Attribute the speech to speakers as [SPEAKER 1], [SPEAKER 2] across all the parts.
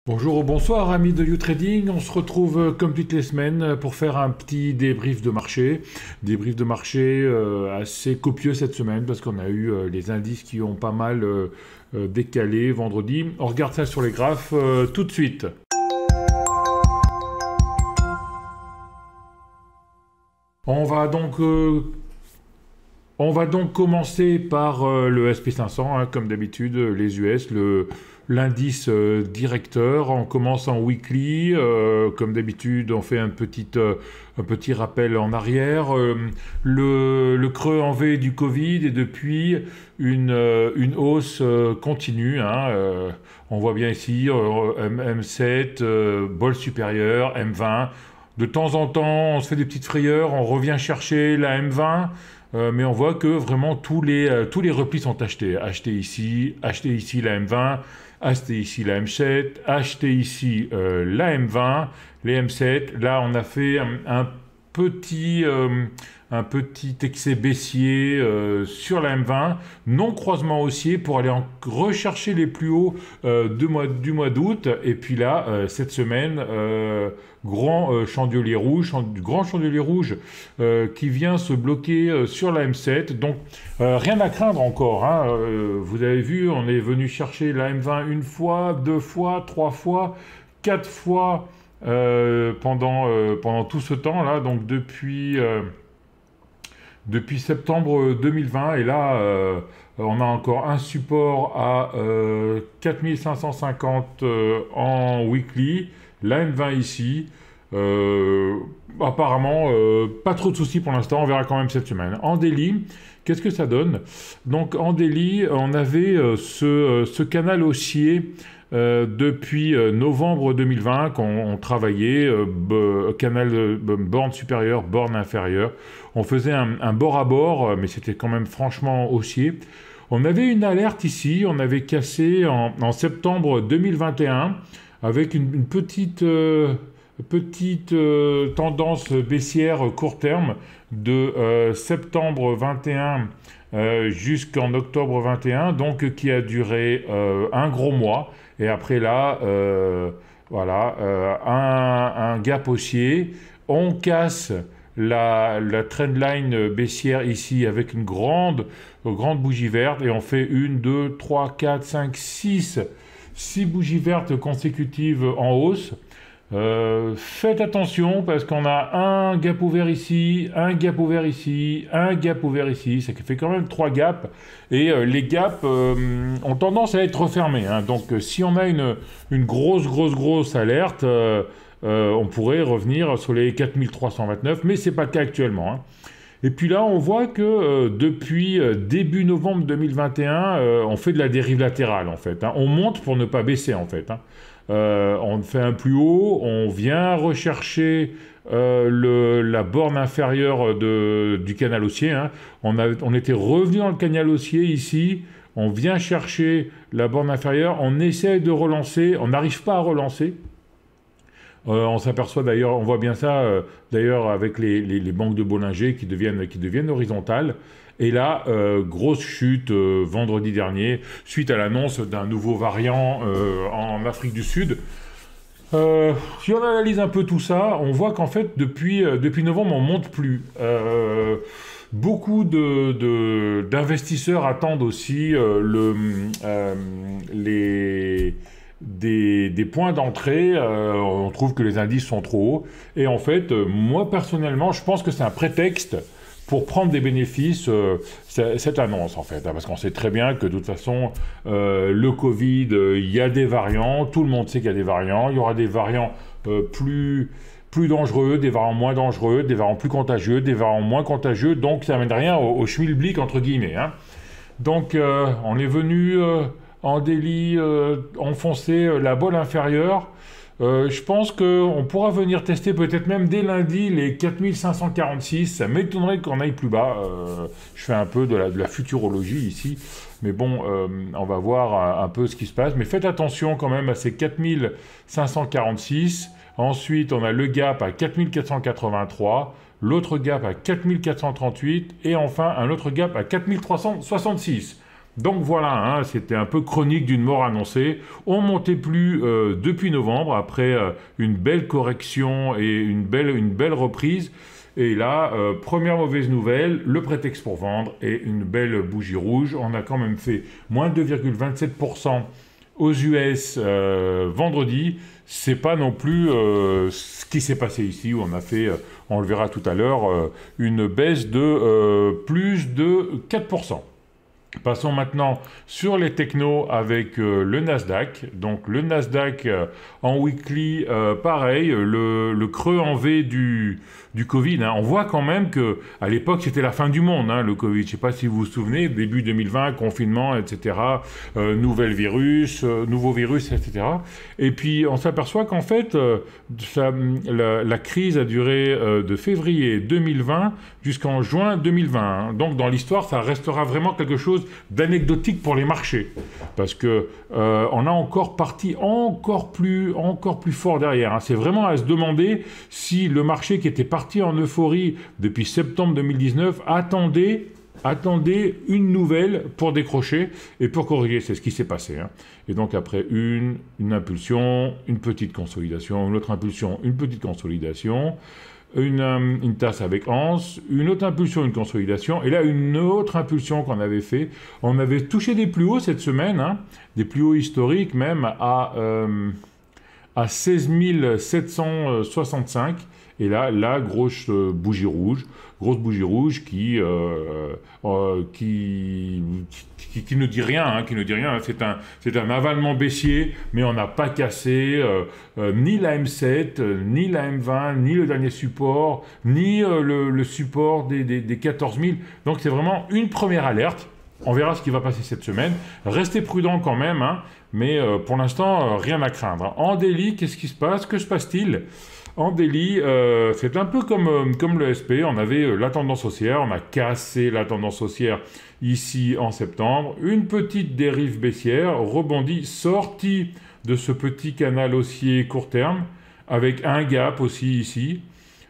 [SPEAKER 1] Bonjour ou bonsoir amis de YouTrading, on se retrouve comme toutes les semaines pour faire un petit débrief de marché. Débrief de marché assez copieux cette semaine parce qu'on a eu les indices qui ont pas mal décalé vendredi. On regarde ça sur les graphes tout de suite. On va donc commencer par le SP500, comme d'habitude, les US, l'indice directeur. On commence en weekly, comme d'habitude, on fait un petit rappel en arrière. Le creux en V du Covid et depuis une hausse continue. On voit bien ici M7, bol supérieur, M20. De temps en temps, on se fait des petites frayeurs, on revient chercher la M20. Mais on voit que vraiment tous les replis sont achetés. Acheter ici la M20, acheter ici la M7, acheter ici la M20, les M7. Là, on a fait petit, un petit excès baissier sur la M20, non croisement haussier pour aller rechercher les plus hauts du mois d'août. Et puis là, cette semaine, grand chandelier rouge qui vient se bloquer sur la M7. Donc rien à craindre encore. Vous avez vu, on est venu chercher la M20 une fois, deux fois, trois fois, quatre fois pendant tout ce temps-là. Donc depuis septembre 2020. Et là, on a encore un support à 4550 en weekly. La M20 ici. Apparemment, pas trop de soucis pour l'instant. On verra quand même cette semaine. En daily, qu'est-ce que ça donne? Donc en daily, on avait ce canal haussier depuis novembre 2020 qu'on travaillait, canal borne supérieure, borne inférieure. On faisait un bord à bord, mais c'était quand même franchement haussier. On avait une alerte ici, on avait cassé en septembre 2021 avec une petite tendance baissière court terme de septembre 21 jusqu'en octobre 21, donc qui a duré un gros mois. Et après là, un gap haussier. On casse la trendline baissière ici avec une grande bougie verte et on fait 1, 2, 3, 4, 5, 6 bougies vertes consécutives en hausse. Faites attention parce qu'on a un gap ouvert ici, un gap ouvert ici, un gap ouvert ici, ça fait quand même 3 gaps et les gaps ont tendance à être refermés. Donc si on a une grosse alerte, on pourrait revenir sur les 4329, mais c'est pas le cas actuellement. Et puis là, on voit que depuis début novembre 2021, on fait de la dérive latérale en fait. On monte pour ne pas baisser en fait. On fait un plus haut, on vient rechercher la borne inférieure du canal haussier. On était revenu dans le canal haussier ici, on vient chercher la borne inférieure, on essaie de relancer, on n'arrive pas à relancer. On s'aperçoit d'ailleurs, on voit bien ça d'ailleurs avec les banques de Bollinger qui deviennent horizontales. Et là, grosse chute vendredi dernier, suite à l'annonce d'un nouveau variant en Afrique du Sud. Si on analyse un peu tout ça, on voit qu'en fait, depuis novembre, on ne monte plus. Beaucoup d'investisseurs attendent aussi des points d'entrée. On trouve que les indices sont trop hauts. Et en fait, moi personnellement, je pense que c'est un prétexte pour prendre des bénéfices, cette annonce en fait, parce qu'on sait très bien que de toute façon, le Covid, il y a des variants, tout le monde sait qu'il y a des variants, il y aura des variants plus dangereux, des variants moins dangereux, des variants plus contagieux, des variants moins contagieux, donc ça n'amène rien au schmilblick entre guillemets. Donc on est venu en daily enfoncer la bolle inférieure. Je pense qu'on pourra venir tester peut-être même dès lundi les 4546. Ça m'étonnerait qu'on aille plus bas. Je fais un peu de la futurologie ici. Mais bon, on va voir un peu ce qui se passe. Mais faites attention quand même à ces 4546. Ensuite, on a le gap à 4483. L'autre gap à 4438. Et enfin, un autre gap à 4366. Donc voilà, hein, c'était un peu chronique d'une mort annoncée. On montait plus depuis novembre, après une belle correction et une belle reprise. Et là, première mauvaise nouvelle, le prétexte pour vendre et une belle bougie rouge. On a quand même fait moins 2,27% aux US vendredi. C'est pas non plus ce qui s'est passé ici, où on a fait, on le verra tout à l'heure, une baisse de plus de 4%. Passons maintenant sur les technos avec le Nasdaq. Donc le Nasdaq en weekly, pareil, le creux en V du Covid. Hein. On voit quand même que à l'époque c'était la fin du monde, hein, le Covid. Je ne sais pas si vous vous souvenez, début 2020, confinement, etc. Nouveau virus, etc. Et puis on s'aperçoit qu'en fait la crise a duré de février 2020 jusqu'en juin 2020. Hein. Donc dans l'histoire, ça restera vraiment quelque chose d'anecdotique pour les marchés, parce que on a encore parti encore plus fort derrière. Hein. C'est vraiment à se demander si le marché qui était parti en euphorie depuis septembre 2019 attendait une nouvelle pour décrocher et pour corriger. C'est ce qui s'est passé. Hein. Et donc après une impulsion, une petite consolidation, une autre impulsion, une petite consolidation, une tasse avec anse, une autre impulsion, une consolidation, et là une autre impulsion qu'on avait fait. On avait touché des plus hauts cette semaine, hein, des plus hauts historiques même à 16 765. Et là, la grosse bougie rouge qui ne dit rien, hein, qui ne dit rien. C'est un avalement baissier, mais on n'a pas cassé ni la M7, ni la M20, ni le dernier support, ni le support des 14 000. Donc c'est vraiment une première alerte. On verra ce qui va passer cette semaine. Restez prudents quand même, hein, mais pour l'instant, rien à craindre. En daily, qu'est-ce qui se passe? Que se passe-t-il? En daily, c'est un peu comme le SP. On avait la tendance haussière, on a cassé la tendance haussière ici en septembre. Une petite dérive baissière, rebondit, sortie de ce petit canal haussier court terme, avec un gap aussi ici.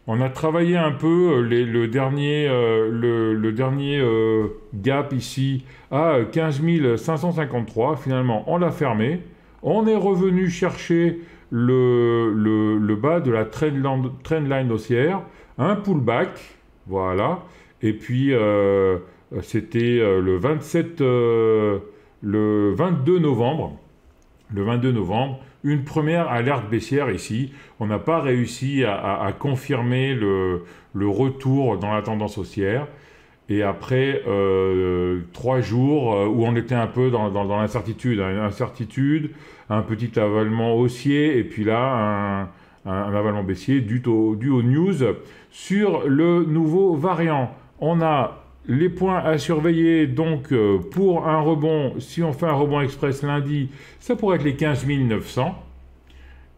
[SPEAKER 1] On a travaillé un peu le dernier gap ici à 15 553. Finalement, on l'a fermé. On est revenu chercher le bas de la trendline haussière. Un pullback, voilà. Et puis, c'était le 22 novembre. Le 22 novembre, une première alerte baissière ici. On n'a pas réussi à confirmer le retour dans la tendance haussière. Et après 3 jours où on était un peu dans l'incertitude, hein, une incertitude, un petit avalement haussier, et puis là un avalement baissier dû aux news sur le nouveau variant. On a les points à surveiller, donc pour un rebond, si on fait un rebond express lundi, ça pourrait être les 15 900.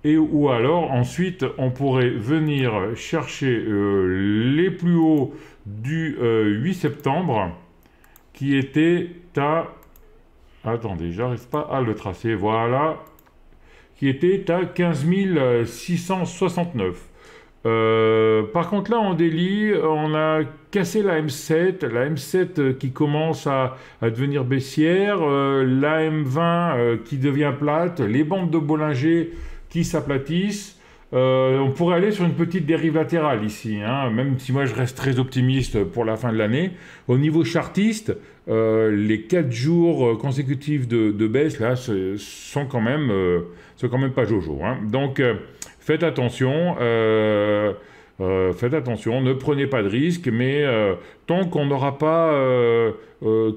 [SPEAKER 1] Ou alors, ensuite, on pourrait venir chercher les plus hauts du 8 septembre, qui était à... Attendez, j'arrive pas à le tracer, voilà. Qui était à 15 669. Par contre, là, en daily, on a cassé la M7 qui commence à devenir baissière, la M20 qui devient plate, les bandes de Bollinger qui s'aplatissent. On pourrait aller sur une petite dérive latérale ici, hein, même si moi je reste très optimiste pour la fin de l'année. Au niveau chartiste, les 4 jours consécutifs de baisse là sont quand même pas jojo. Hein. Donc faites attention, ne prenez pas de risques, mais tant qu'on n'aura pas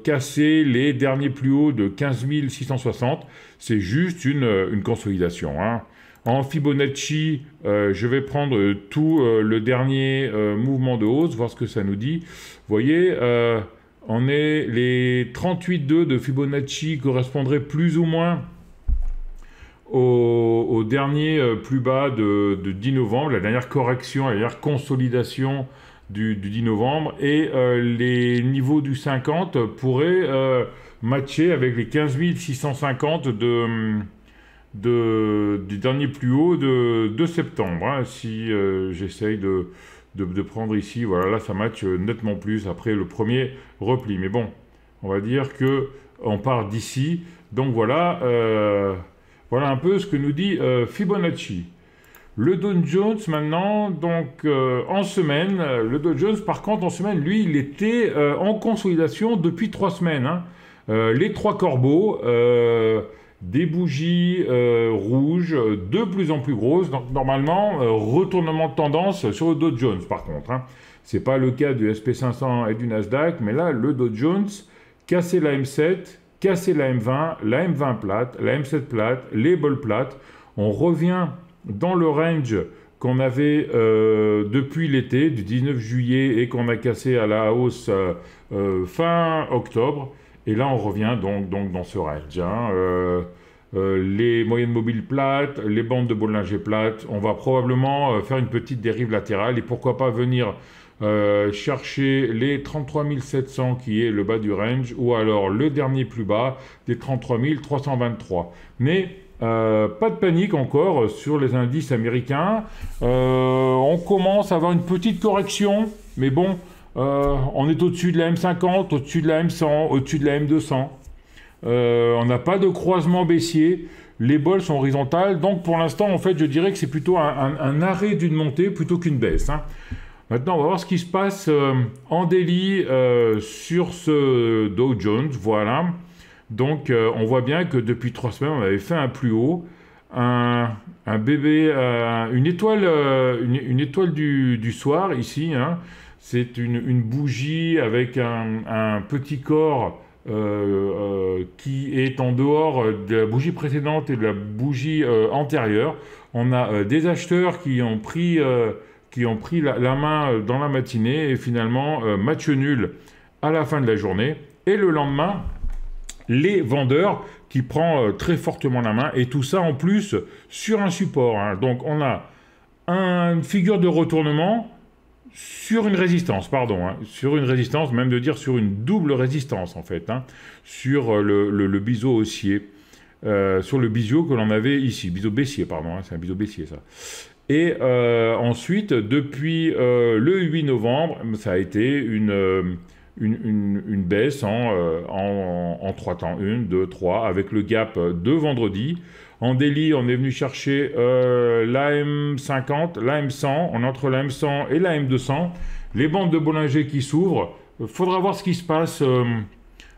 [SPEAKER 1] cassé les derniers plus hauts de 15 660, c'est juste une consolidation. Hein. En Fibonacci, je vais prendre tout le dernier mouvement de hausse, voir ce que ça nous dit. Vous voyez, on est les 38,2 de Fibonacci correspondraient plus ou moins au dernier plus bas de 10 novembre, la dernière correction, la dernière consolidation du 10 novembre, et les niveaux du 50 pourraient matcher avec les 15 650 du dernier plus haut de septembre. Hein, si j'essaye de prendre ici, voilà, là ça match nettement plus après le premier repli. Mais bon, on va dire que on part d'ici. Donc voilà, voilà un peu ce que nous dit Fibonacci. Le Dow Jones maintenant, donc en semaine, le Dow Jones par contre en semaine, lui, il était en consolidation depuis 3 semaines. Hein. Les 3 corbeaux, des bougies rouges de plus en plus grosses, donc normalement, retournement de tendance sur le Dow Jones par contre. Hein. Ce n'est pas le cas du SP500 et du Nasdaq, mais là, le Dow Jones, casser la M7, casser la M20, la M20 plate, la M7 plate, les bols plates, on revient dans le range qu'on avait depuis l'été, du 19 juillet, et qu'on a cassé à la hausse fin octobre. Et là, on revient donc dans ce range. Hein. Les moyennes mobiles plates, les bandes de Bollinger plates. On va probablement faire une petite dérive latérale. Et pourquoi pas venir chercher les 33 700 qui est le bas du range, ou alors le dernier plus bas des 33 323. Mais pas de panique encore sur les indices américains. On commence à avoir une petite correction, mais bon, on est au-dessus de la M50, au-dessus de la M100, au-dessus de la M200. On n'a pas de croisement baissier. Les bols sont horizontales. Donc pour l'instant, en fait, je dirais que c'est plutôt un arrêt d'une montée plutôt qu'une baisse. Hein. Maintenant, on va voir ce qui se passe en daily sur ce Dow Jones. Voilà. Donc, on voit bien que depuis 3 semaines, on avait fait un plus haut, un bébé, une étoile du soir ici. Hein. C'est une bougie avec un petit corps qui est en dehors de la bougie précédente et de la bougie antérieure. On a des acheteurs qui ont pris la main dans la matinée et finalement match nul à la fin de la journée. Et le lendemain, les vendeurs qui prend très fortement la main, et tout ça en plus sur un support. Hein. Donc on a une figure de retournement sur une résistance, sur une résistance, même de dire sur une double résistance en fait, hein, sur le biseau haussier, sur le biseau que l'on avait ici, biseau baissier, hein, c'est un biseau baissier ça. Et ensuite, depuis le 8 novembre, ça a été une baisse en 3 temps, 1, 2, 3, avec le gap de vendredi. En daily, on est venu chercher la M50, la M100, on est entre la M100 et la M200. Les bandes de Bollinger qui s'ouvrent. Faudra voir ce qui se passe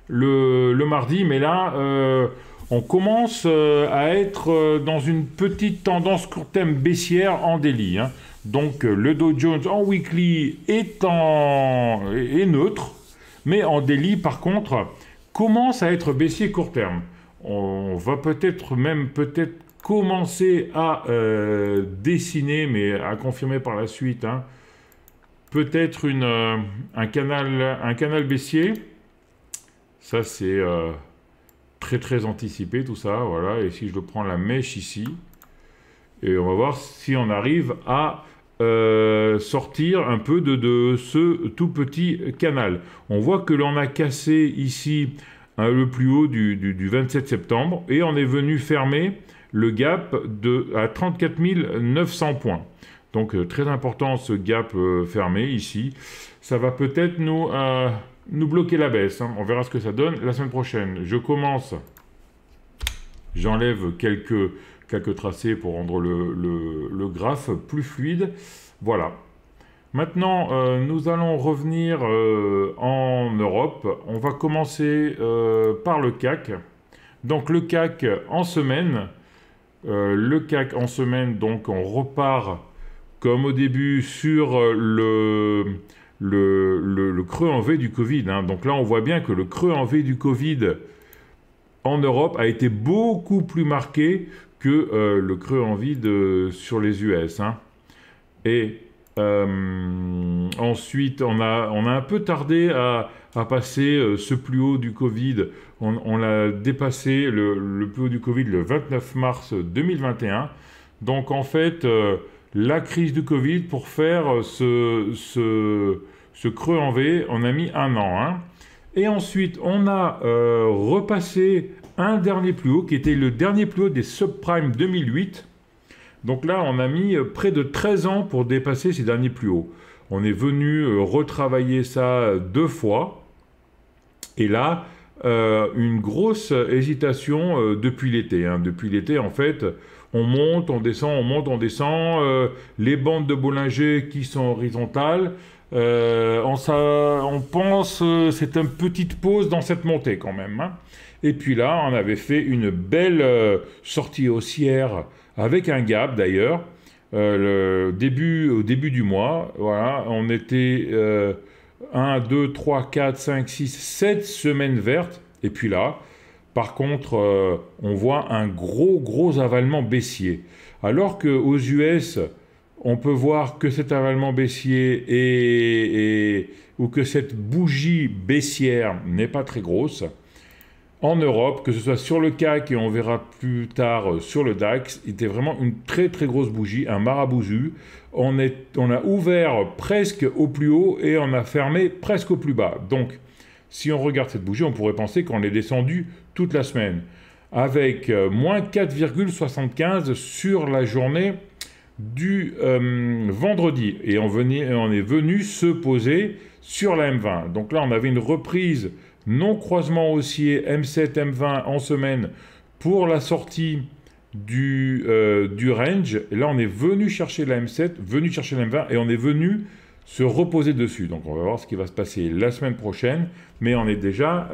[SPEAKER 1] le mardi, mais là, on commence à être dans une petite tendance court terme baissière en daily. Hein. Donc le Dow Jones en weekly est neutre, mais en daily, par contre, commence à être baissier court terme. On va peut-être commencer à dessiner, mais à confirmer par la suite, hein, peut-être un canal baissier. Ça, c'est très anticipé, tout ça. Voilà. Et si je prends la mèche ici, et on va voir si on arrive à sortir un peu de ce tout petit canal. On voit que l'on a cassé ici le plus haut du 27 septembre et on est venu fermer le gap à 34 900 points. Donc très important ce gap fermé ici. Ça va peut-être nous bloquer la baisse. Hein. On verra ce que ça donne la semaine prochaine. J'enlève quelques tracés pour rendre le graphe plus fluide. Voilà. Maintenant, nous allons revenir en Europe. On va commencer par le CAC. Donc le CAC en semaine. Donc on repart comme au début sur le creux en V du Covid. Hein. Donc là, on voit bien que le creux en V du Covid en Europe a été beaucoup plus marqué que le creux en vide sur les US. Hein. Et ensuite, on a un peu tardé à passer ce plus haut du Covid. On l'a dépassé, le plus haut du Covid, le 29 mars 2021. Donc en fait, la crise du Covid, pour faire ce creux en V, on a mis 1 an. Hein. Et ensuite, on a repassé un dernier plus haut, qui était le dernier plus haut des subprimes 2008. Donc là, on a mis près de 13 ans pour dépasser ces derniers plus hauts. On est venu retravailler ça 2 fois. Et là, une grosse hésitation depuis l'été. Hein. Depuis l'été, en fait, on monte, on descend, on monte, on descend. Les bandes de Bollinger qui sont horizontales, on pense c'est une petite pause dans cette montée quand même. Hein. Et puis là, on avait fait une belle sortie haussière avec un gap d'ailleurs. Au début du mois, voilà, on était 1, 2, 3, 4, 5, 6, 7 semaines vertes. Et puis là, par contre, on voit un gros avalement baissier. Alors qu'aux US, on peut voir que cet avalement baissier ou que cette bougie baissière n'est pas très grosse. En Europe, que ce soit sur le CAC et on verra plus tard sur le DAX, c'était vraiment une très grosse bougie, un marabouzu. On a ouvert presque au plus haut et on a fermé presque au plus bas. Donc, si on regarde cette bougie, on pourrait penser qu'on est descendu toute la semaine, avec moins 4,75 sur la journée du vendredi. Et on est venu se poser sur la M20. Donc là, on avait une reprise non croisement haussier M7, M20 en semaine pour la sortie du range. Et là, on est venu chercher la M7, venu chercher la M20 et on est venu se reposer dessus. Donc, on va voir ce qui va se passer la semaine prochaine. Mais on a déjà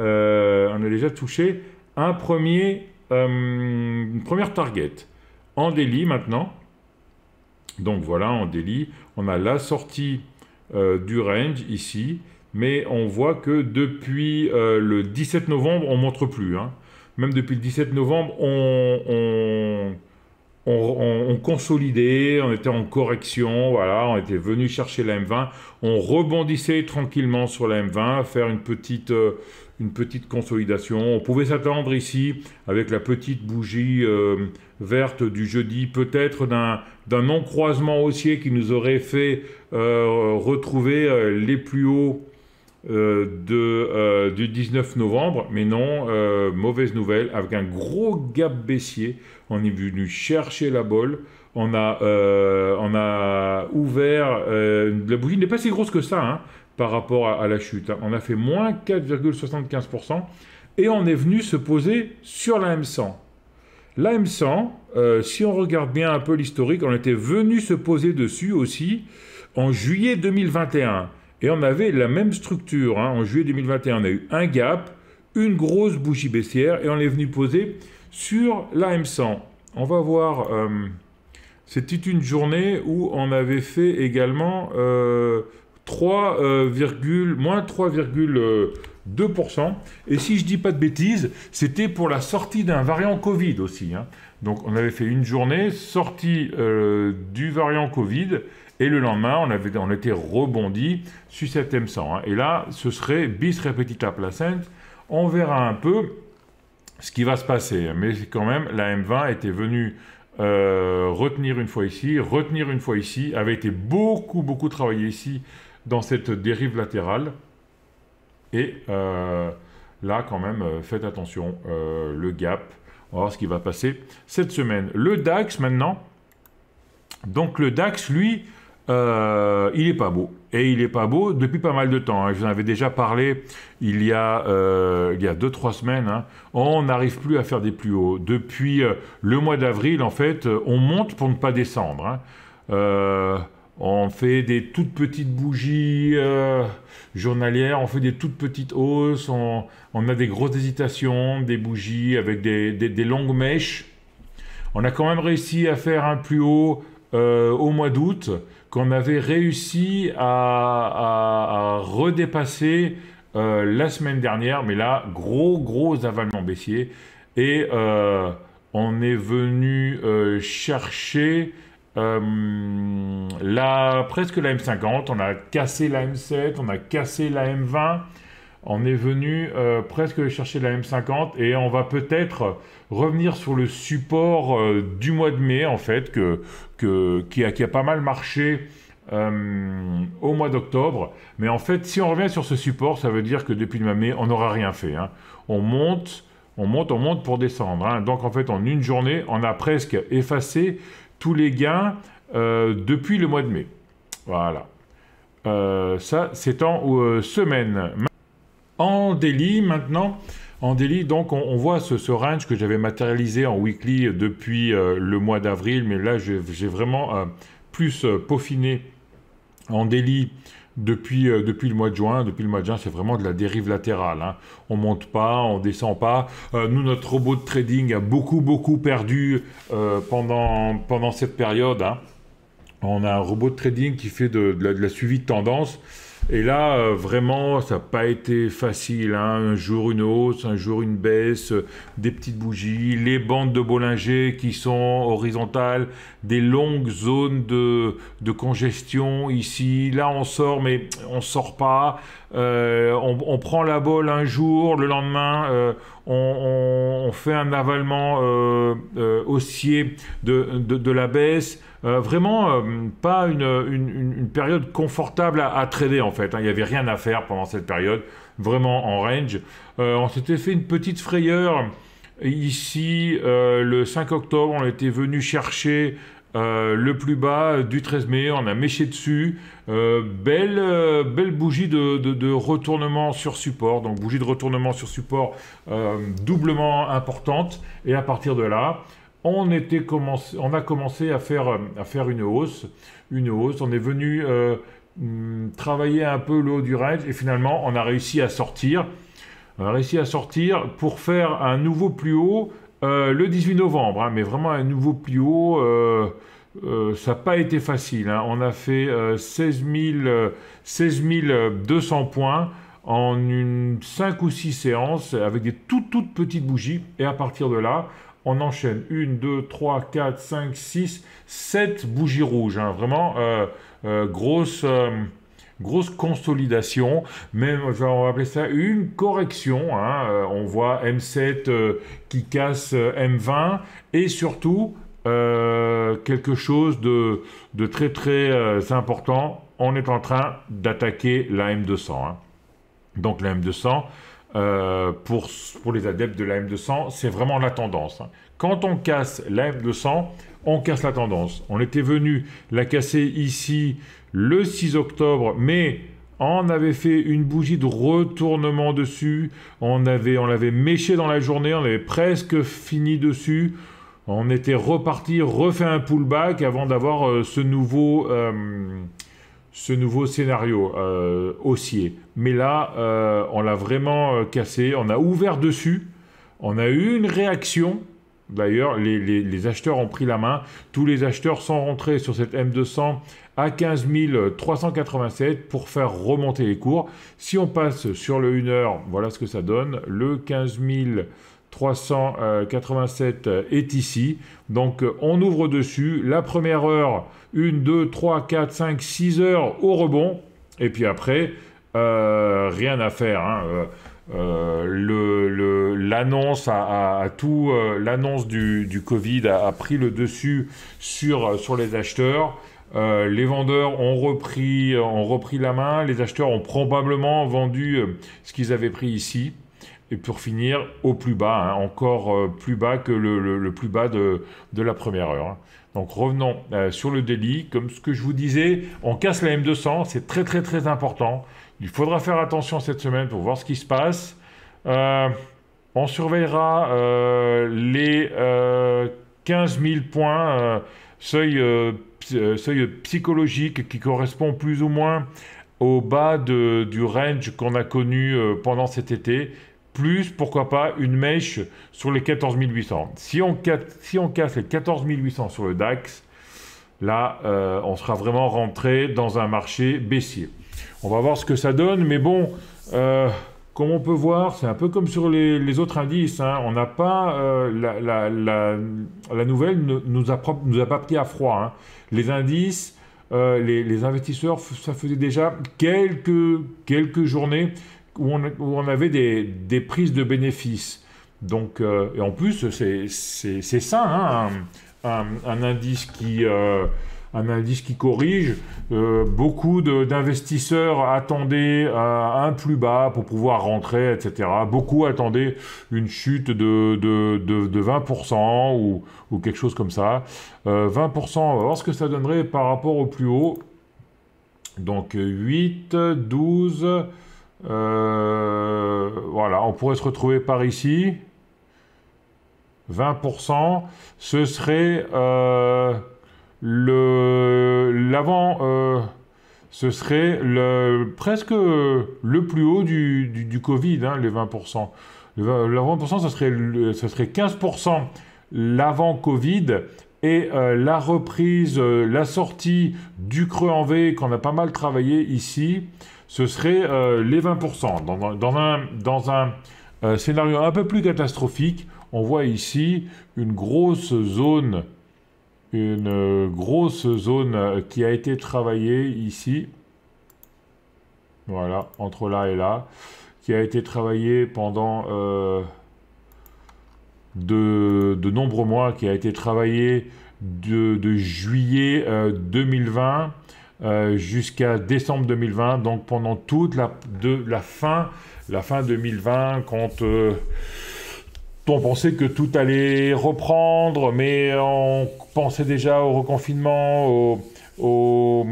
[SPEAKER 1] touché une première target. En daily maintenant. Donc, voilà, en daily, on a la sortie du range ici. Mais on voit que depuis le 17 novembre, on ne montre plus. Hein. Même depuis le 17 novembre, on consolidait, on était en correction, voilà, on était venu chercher la M20, on rebondissait tranquillement sur la M20, faire une petite consolidation. On pouvait s'attendre ici, avec la petite bougie verte du jeudi, peut-être d'un non-croisement haussier qui nous aurait fait retrouver les plus hauts du 19 novembre, mais non, mauvaise nouvelle, avec un gros gap baissier, on est venu chercher la bolle, on a ouvert, la bougie n'est pas si grosse que ça, hein, par rapport à la chute, hein. On a fait moins 4,75% et on est venu se poser sur la M100. La M100, si on regarde bien un peu l'historique, on était venu se poser dessus aussi en juillet 2021. Et on avait la même structure. Hein. En juillet 2021, on a eu un gap, une grosse bougie baissière, et on est venu poser sur la M100. On va voir. C'était une journée où on avait fait également moins 3,2%. Et si je ne dis pas de bêtises, c'était pour la sortie d'un variant Covid aussi. Hein. Donc on avait fait une journée sortie du variant Covid. Et le lendemain, on était rebondi sur cette M100. Hein. Et là, ce serait bis repetita placent. On verra un peu ce qui va se passer. Mais quand même, la M20 était venue retenir une fois ici, avait été beaucoup travaillée ici dans cette dérive latérale. Et là, quand même, faites attention, le gap. On va voir ce qui va passer cette semaine. Le DAX, maintenant. Donc, le DAX, lui... il n'est pas beau. Et il n'est pas beau depuis pas mal de temps. Hein. Je vous en avais déjà parlé il y a 2-3 semaines. Hein. On n'arrive plus à faire des plus hauts. Depuis le mois d'avril, en fait, on monte pour ne pas descendre. Hein. On fait des toutes petites bougies journalières, on fait des toutes petites hausses, on a des grosses hésitations, des bougies avec des longues mèches. On a quand même réussi à faire un plus haut au mois d'août, qu'on avait réussi à redépasser la semaine dernière, mais là, gros avalement baissier. Et on est venu chercher presque la M50, on a cassé la M7, on a cassé la M20, on est venu presque chercher la M50 et on va peut-être revenir sur le support du mois de mai en fait qui a pas mal marché au mois d'octobre. Mais en fait, si on revient sur ce support, ça veut dire que depuis le mois de mai, on n'aura rien fait. Hein. On monte pour descendre. Hein. Donc en fait, en une journée, on a presque effacé tous les gains depuis le mois de mai. Voilà. Ça, c'est en semaine. En daily, maintenant, En daily, donc on voit ce range que j'avais matérialisé en weekly depuis le mois d'avril, mais là j'ai vraiment plus peaufiné en daily depuis le mois de juin. Depuis le mois de juin, c'est vraiment de la dérive latérale, hein. On monte pas, on descend pas. Nous, notre robot de trading a beaucoup perdu pendant cette période, hein. On a un robot de trading qui fait de la suivi de tendance. Et là, vraiment, ça n'a pas été facile, hein. Un jour une hausse, un jour une baisse, des petites bougies, les bandes de Bollinger qui sont horizontales, des longues zones de congestion ici. Là, on sort, mais on sort pas. On prend la bolle un jour, le lendemain, on fait un avalement haussier de la baisse. Vraiment pas une période confortable à trader en fait, hein. Il n'y avait rien à faire pendant cette période, vraiment en range. On s'était fait une petite frayeur ici le 5 octobre, on était venu chercher le plus bas du 13 mai, on a méché dessus, belle bougie de retournement sur support, donc bougie de retournement sur support doublement importante, et à partir de là, on a commencé à faire une hausse, on est venu travailler un peu le haut du range, et finalement on a réussi à sortir pour faire un nouveau plus haut le 18 novembre, hein, mais vraiment un nouveau plus haut. Ça n'a pas été facile, hein. On a fait 16 200 points en 5 ou 6 séances avec des toutes petites bougies, et à partir de là, on enchaîne 1, 2, 3, 4, 5, 6, 7 bougies rouges, hein. Vraiment grosse consolidation, même on va appeler ça une correction, hein. On voit M7 qui casse M20, et surtout quelque chose de très important, on est en train d'attaquer la M200, hein. Donc la M200, pour les adeptes de la M200, c'est vraiment la tendance, hein. Quand on casse la M200, on casse la tendance. On était venu la casser ici le 6 octobre, mais on avait fait une bougie de retournement dessus, on l'avait méché dans la journée, on avait presque fini dessus, on était reparti, refait un pullback avant d'avoir ce nouveau scénario haussier. Mais là, on l'a vraiment cassé, on a ouvert dessus, on a eu une réaction. D'ailleurs, les acheteurs ont pris la main. Tous les acheteurs sont rentrés sur cette M200 à 15 387 pour faire remonter les cours. Si on passe sur le 1 heure, voilà ce que ça donne. Le 15 387 est ici. Donc, on ouvre dessus. La première heure, 1, 2, 3, 4, 5, 6 heures au rebond. Et puis après, rien à faire, hein. L'annonce l'annonce du Covid a pris le dessus sur les acheteurs. Les vendeurs ont repris la main. Les acheteurs ont probablement vendu ce qu'ils avaient pris ici. Et pour finir, au plus bas, hein, encore plus bas que le plus bas de la première heure, hein. Donc revenons sur le daily. Comme ce que je vous disais, on casse la M200, c'est très important. Il faudra faire attention cette semaine pour voir ce qui se passe. On surveillera les 15 000 points, seuil psychologique qui correspond plus ou moins au bas du range qu'on a connu pendant cet été. Plus, pourquoi pas, une mèche sur les 14 800. Si on casse les 14 800 sur le DAX, là, on sera vraiment rentré dans un marché baissier. On va voir ce que ça donne, mais bon, comme on peut voir, c'est un peu comme sur les autres indices, hein. On n'a pas la nouvelle nous a pas pris à froid, hein. Les indices, les investisseurs, ça faisait déjà quelques journées où on avait des prises de bénéfices. Donc, et en plus, c'est ça, hein, un indice qui corrige. Beaucoup d'investisseurs attendaient un plus bas pour pouvoir rentrer, etc. Beaucoup attendaient une chute de 20% ou quelque chose comme ça. 20%, on va voir ce que ça donnerait par rapport au plus haut. Donc 8, 12, Voilà, on pourrait se retrouver par ici. 20%, ce serait ce serait presque le plus haut du Covid, hein, les 20%. Le 20%, ce serait 15% l'avant Covid et la reprise, la sortie du creux en V qu'on a pas mal travaillé ici, ce serait les 20%. Dans un scénario un peu plus catastrophique, on voit ici une grosse zone qui a été travaillée ici, voilà, entre là et là, qui a été travaillée pendant de nombreux mois, qui a été travaillée de juillet 2020 jusqu'à décembre 2020, donc pendant toute la fin 2020, quand on pensait que tout allait reprendre, mais on pensait déjà au reconfinement, aux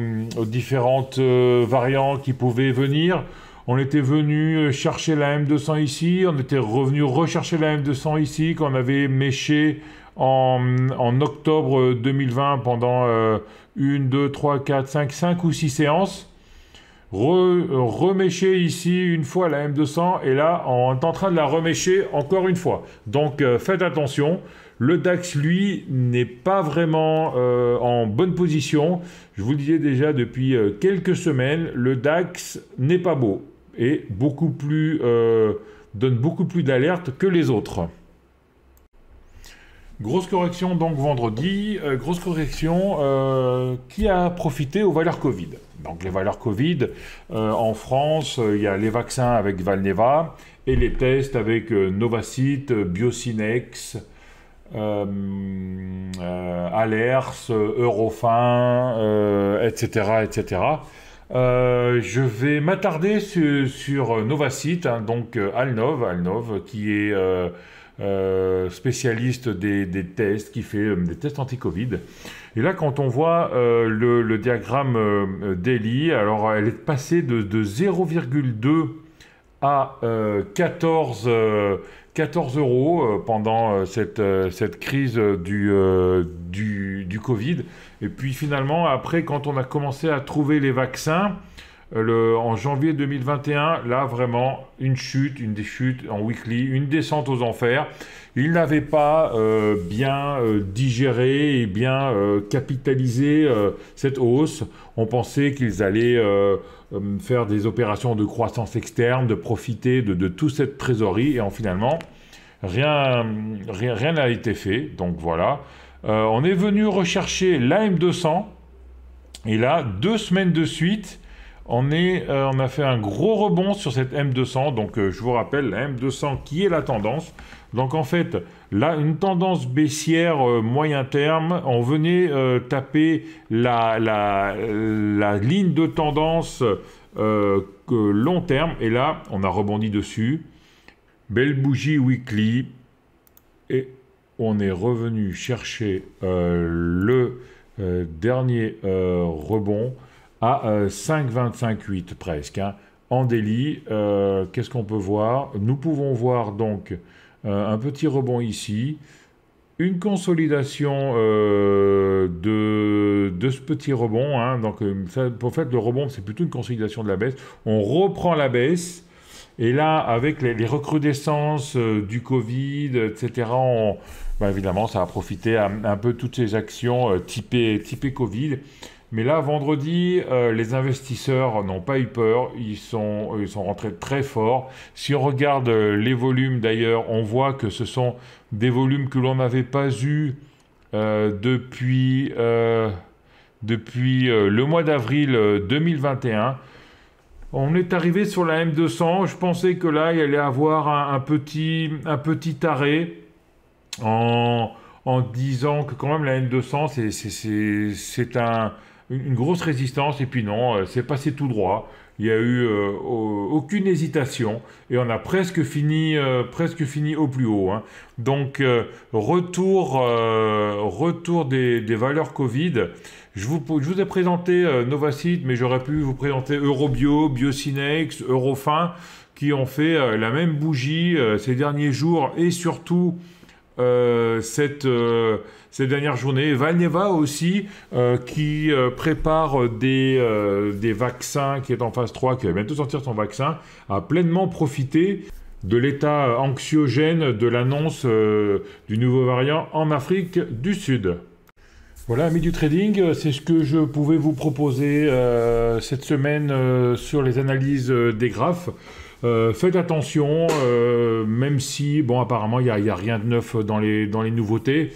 [SPEAKER 1] différentes variantes qui pouvaient venir. On était venu chercher la M200 ici, on était revenu rechercher la M200 ici, qu'on avait méché en octobre 2020 pendant 1, 2, 3, 4, 5 ou 6 séances. Remécher ici une fois la M200 et là on est en train de la remécher encore une fois. Donc faites attention, le DAX lui n'est pas vraiment en bonne position. Je vous le disais déjà depuis quelques semaines, le DAX n'est pas beau et donne beaucoup plus d'alertes que les autres. Grosse correction donc vendredi, grosse correction qui a profité aux valeurs Covid. Donc les valeurs Covid, en France, il y a les vaccins avec Valneva et les tests avec Novacite, Biocinex, Alers, Eurofin, etc. etc. Je vais m'attarder sur Novacite, hein, donc Alnov qui est spécialiste des tests, qui fait des tests anti-Covid. Et là, quand on voit le diagramme daily, alors elle est passée de 0,2 à 14 euros pendant cette crise du Covid. Et puis finalement, après, quand on a commencé à trouver les vaccins, en janvier 2021, là vraiment une des chutes en weekly, une descente aux enfers. Ils n'avaient pas bien digéré et bien capitalisé cette hausse. On pensait qu'ils allaient faire des opérations de croissance externe, de profiter de toute cette trésorerie et finalement rien n'a été fait. Donc voilà, on est venu rechercher la M200 et là 2 semaines de suite. On a fait un gros rebond sur cette M200, donc je vous rappelle, la M200 qui est la tendance. Donc en fait, là, une tendance baissière moyen terme, on venait taper la ligne de tendance long terme, et là, on a rebondi dessus. Belle bougie weekly, et on est revenu chercher le dernier rebond à 5,25,8 presque, hein. En daily, qu'est-ce qu'on peut voir? Nous pouvons voir donc un petit rebond ici, une consolidation de ce petit rebond, hein. Donc en fait le rebond c'est plutôt une consolidation de la baisse. On reprend la baisse et là avec les recrudescences du Covid, etc. Évidemment ça a profité à un peu toutes ces actions typées Covid. Mais là, vendredi, les investisseurs n'ont pas eu peur, ils sont rentrés très fort. Si on regarde les volumes d'ailleurs, on voit que ce sont des volumes que l'on n'avait pas eus depuis le mois d'avril 2021. On est arrivé sur la M200, je pensais que là, il allait avoir un petit arrêt en disant que quand même la M200, c'est une grosse résistance, et puis non, c'est passé tout droit. Il n'y a eu aucune hésitation et on a presque fini au plus haut, hein. Donc retour des valeurs Covid. Je vous ai présenté Novacite, mais j'aurais pu vous présenter Eurobio, Biocinex, Eurofin, qui ont fait la même bougie ces derniers jours et surtout ces dernières journées. Valneva aussi, qui prépare des vaccins, qui est en phase 3, qui va bientôt sortir son vaccin, a pleinement profité de l'état anxiogène de l'annonce du nouveau variant en Afrique du Sud. Voilà, amis du trading, c'est ce que je pouvais vous proposer cette semaine sur les analyses des graphes. Faites attention, même si, bon, apparemment, il y a rien de neuf dans les nouveautés.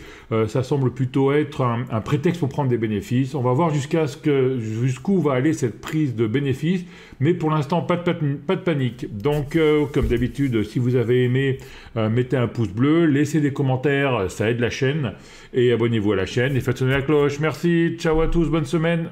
[SPEAKER 1] Ça semble plutôt être un prétexte pour prendre des bénéfices. On va voir jusqu'où va aller cette prise de bénéfices. Mais pour l'instant, pas de panique. Donc, comme d'habitude, si vous avez aimé, mettez un pouce bleu, laissez des commentaires, ça aide la chaîne. Et abonnez-vous à la chaîne et faites sonner la cloche. Merci, ciao à tous, bonne semaine.